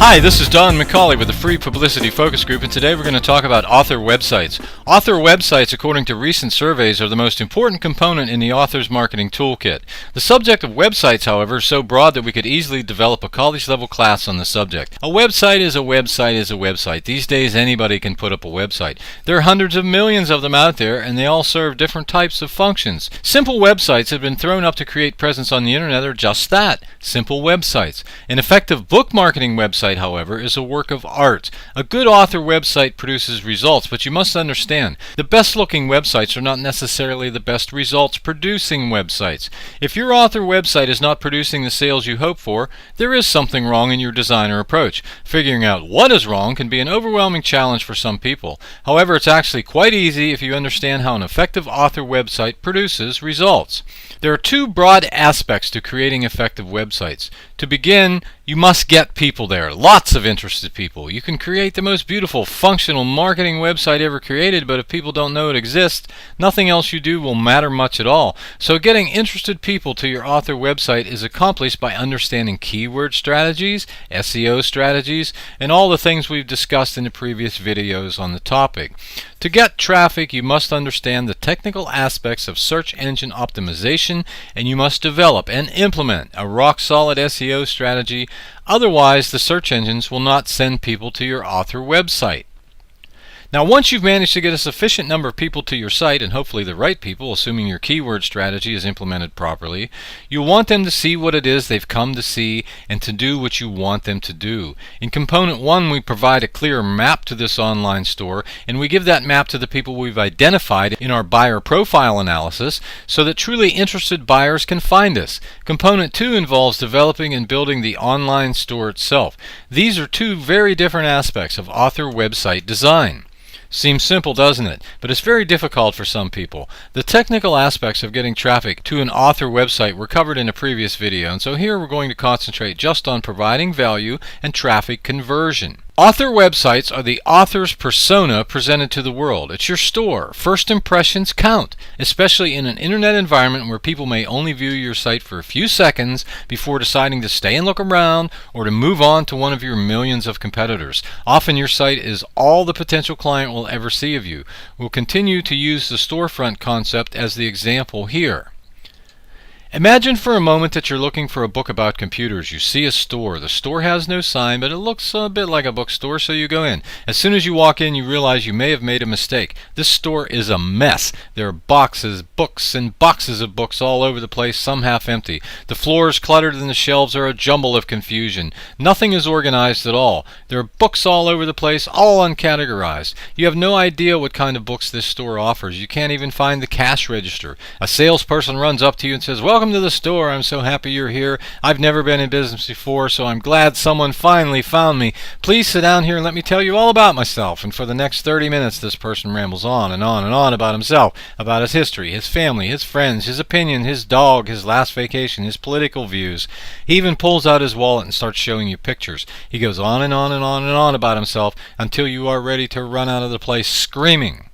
Hi, this is Don McCauley with the Free Publicity Focus Group, and today we're going to talk about author websites. Author websites, according to recent surveys, are the most important component in the author's marketing toolkit. The subject of websites, however, is so broad that we could easily develop a college-level class on the subject. A website is a website is a website. These days, anybody can put up a website. There are hundreds of millions of them out there, and they all serve different types of functions. Simple websites have been thrown up to create presence on the internet are just that, simple websites. An effective book marketing website, however, is a work of art. A good author website produces results, but you must understand, the best looking websites are not necessarily the best results producing websites. If your author website is not producing the sales you hope for, there is something wrong in your design or approach. Figuring out what is wrong can be an overwhelming challenge for some people. However, it's actually quite easy if you understand how an effective author website produces results. There are two broad aspects to creating effective websites. To begin, you must get people there, lots of interested people. You can create the most beautiful, functional marketing website ever created, but if people don't know it exists, nothing else you do will matter much at all. So getting interested people to your author website is accomplished by understanding keyword strategies, SEO strategies, and all the things we've discussed in the previous videos on the topic. To get traffic, you must understand the technical aspects of search engine optimization, and you must develop and implement a rock-solid SEO strategy. Otherwise, the search engines will not send people to your author website. Now, once you've managed to get a sufficient number of people to your site, and hopefully the right people, assuming your keyword strategy is implemented properly, you'll want them to see what it is they've come to see and to do what you want them to do. In Component 1, we provide a clear map to this online store, and we give that map to the people we've identified in our buyer profile analysis so that truly interested buyers can find us. Component 2 involves developing and building the online store itself. These are two very different aspects of author website design. Seems simple, doesn't it? But it's very difficult for some people. The technical aspects of getting traffic to an author website were covered in a previous video, and so here we're going to concentrate just on providing value and traffic conversion. Author websites are the author's persona presented to the world. It's your store. First impressions count, especially in an internet environment where people may only view your site for a few seconds before deciding to stay and look around or to move on to one of your millions of competitors. Often your site is all the potential client will ever see of you. We'll continue to use the storefront concept as the example here. Imagine for a moment that you're looking for a book about computers. You see a store. The store has no sign, but it looks a bit like a bookstore, so you go in. As soon as you walk in, you realize you may have made a mistake. This store is a mess. There are boxes, books, and boxes of books all over the place, some half empty. The floor is cluttered and the shelves are a jumble of confusion. Nothing is organized at all. There are books all over the place, all uncategorized. You have no idea what kind of books this store offers. You can't even find the cash register. A salesperson runs up to you and says, "Welcome to the store. I'm so happy you're here. I've never been in business before, so I'm glad someone finally found me. Please sit down here and let me tell you all about myself." And for the next 30 minutes, this person rambles on and on and on about himself, about his history, his family, his friends, his opinion, his dog, his last vacation, his political views. He even pulls out his wallet and starts showing you pictures. He goes on and on and on and on about himself until you are ready to run out of the place screaming.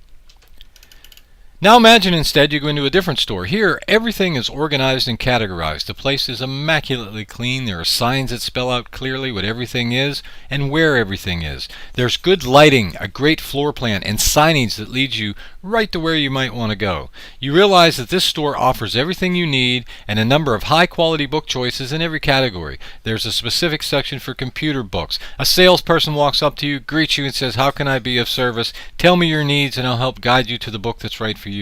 Now imagine instead you go into a different store. Here, everything is organized and categorized. The place is immaculately clean. There are signs that spell out clearly what everything is and where everything is. There's good lighting, a great floor plan, and signage that leads you right to where you might want to go. You realize that this store offers everything you need and a number of high-quality book choices in every category. There's a specific section for computer books. A salesperson walks up to you, greets you, and says, "How can I be of service? Tell me your needs and I'll help guide you to the book that's right for you."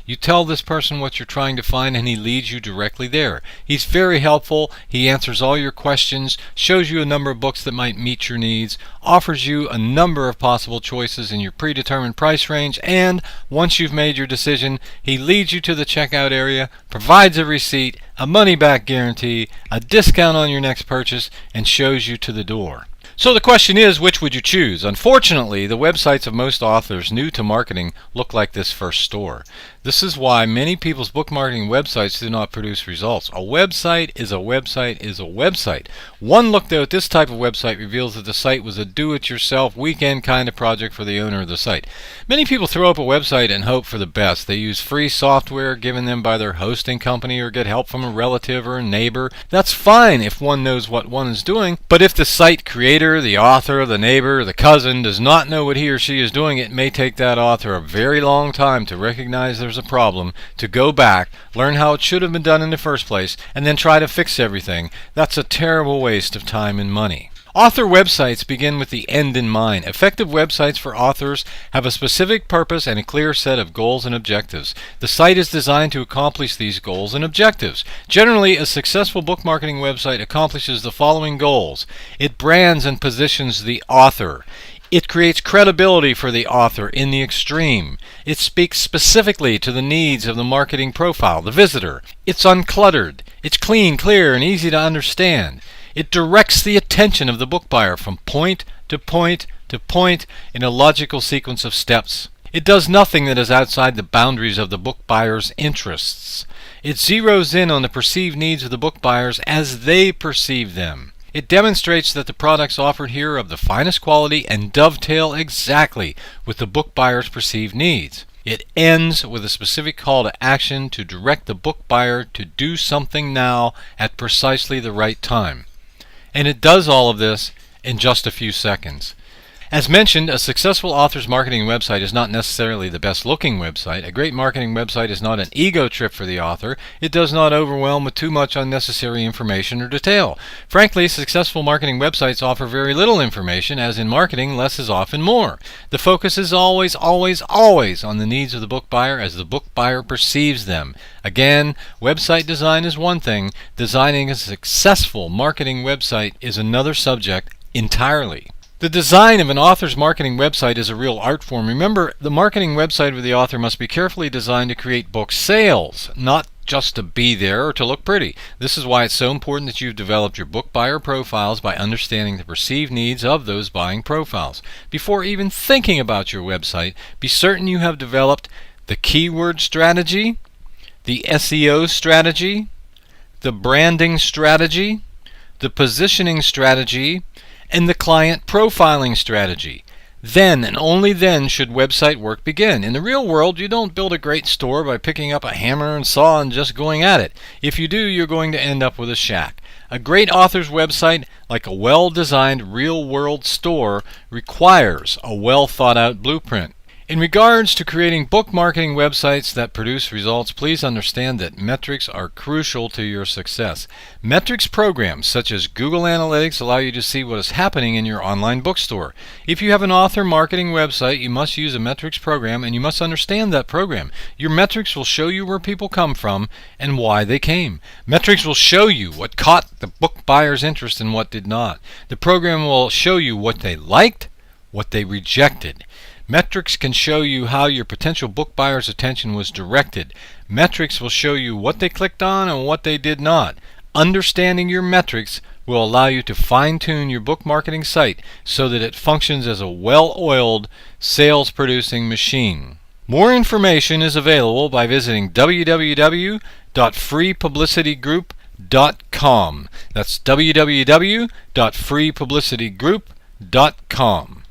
You tell this person what you're trying to find and he leads you directly there. He's very helpful. He answers all your questions, shows you a number of books that might meet your needs, offers you a number of possible choices in your predetermined price range, and once you've made your decision, he leads you to the checkout area, provides a receipt, a money-back guarantee, a discount on your next purchase, and shows you to the door. So the question is, which would you choose? Unfortunately, the websites of most authors new to marketing look like this first store. This is why many people's book marketing websites do not produce results. A website is a website is a website. One look though at this type of website reveals that the site was a do-it-yourself weekend kind of project for the owner of the site. Many people throw up a website and hope for the best. They use free software given them by their hosting company or get help from a relative or a neighbor. That's fine if one knows what one is doing, but if the site creator, the author, the neighbor, the cousin does not know what he or she is doing, it may take that author a very long time to recognize there's a problem, to go back, learn how it should have been done in the first place, and then try to fix everything. That's a terrible waste of time and money. Author websites begin with the end in mind. Effective websites for authors have a specific purpose and a clear set of goals and objectives. The site is designed to accomplish these goals and objectives. Generally, a successful book marketing website accomplishes the following goals. It brands and positions the author. It creates credibility for the author in the extreme. It speaks specifically to the needs of the marketing profile, the visitor. It's uncluttered. It's clean, clear, and easy to understand. It directs the attention of the book buyer from point to point to point in a logical sequence of steps. It does nothing that is outside the boundaries of the book buyer's interests. It zeroes in on the perceived needs of the book buyers as they perceive them. It demonstrates that the products offered here are of the finest quality and dovetail exactly with the book buyer's perceived needs. It ends with a specific call to action to direct the book buyer to do something now at precisely the right time. And it does all of this in just a few seconds. As mentioned, a successful author's marketing website is not necessarily the best looking website. A great marketing website is not an ego trip for the author. It does not overwhelm with too much unnecessary information or detail. Frankly, successful marketing websites offer very little information, as in marketing, less is often more. The focus is always, always, always on the needs of the book buyer as the book buyer perceives them. Again, website design is one thing. Designing a successful marketing website is another subject entirely. The design of an author's marketing website is a real art form. Remember, the marketing website of the author must be carefully designed to create book sales, not just to be there or to look pretty. This is why it's so important that you've developed your book buyer profiles by understanding the perceived needs of those buying profiles. Before even thinking about your website, be certain you have developed the keyword strategy, the SEO strategy, the branding strategy, the positioning strategy, and the client profiling strategy. Then and only then should website work begin. In the real world, you don't build a great store by picking up a hammer and saw and just going at it. If you do, you're going to end up with a shack. A great author's website, like a well-designed real-world store, requires a well-thought-out blueprint. In regards to creating book marketing websites that produce results, please understand that metrics are crucial to your success. Metrics programs such as Google Analytics allow you to see what is happening in your online bookstore. If you have an author marketing website, you must use a metrics program and you must understand that program. Your metrics will show you where people come from and why they came. Metrics will show you what caught the book buyer's interest and what did not. The program will show you what they liked, what they rejected. Metrics can show you how your potential book buyer's attention was directed. Metrics will show you what they clicked on and what they did not. Understanding your metrics will allow you to fine-tune your book marketing site so that it functions as a well-oiled, sales-producing machine. More information is available by visiting www.freepublicitygroup.com. That's www.freepublicitygroup.com.